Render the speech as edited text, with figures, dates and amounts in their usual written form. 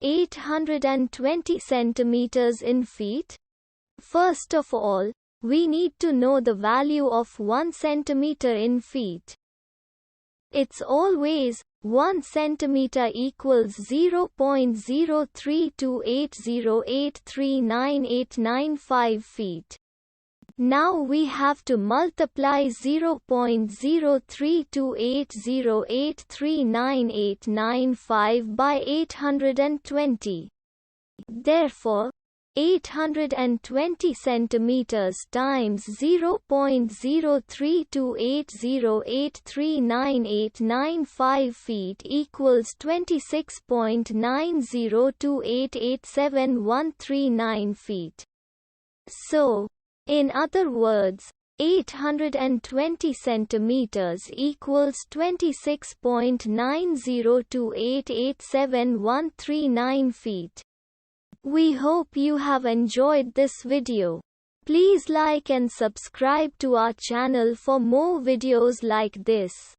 820 centimeters in feet? First of all, we need to know the value of 1 centimeter in feet. It's always 1 centimeter equals 0.03280839895 feet. Now we have to multiply 0.03280839895 by 820. Therefore, 820 centimeters times 0.03280839895 feet equals 26.90288739 feet. So, in other words, 820 centimeters equals 26.90288739 feet. We hope you have enjoyed this video. Please like and subscribe to our channel for more videos like this.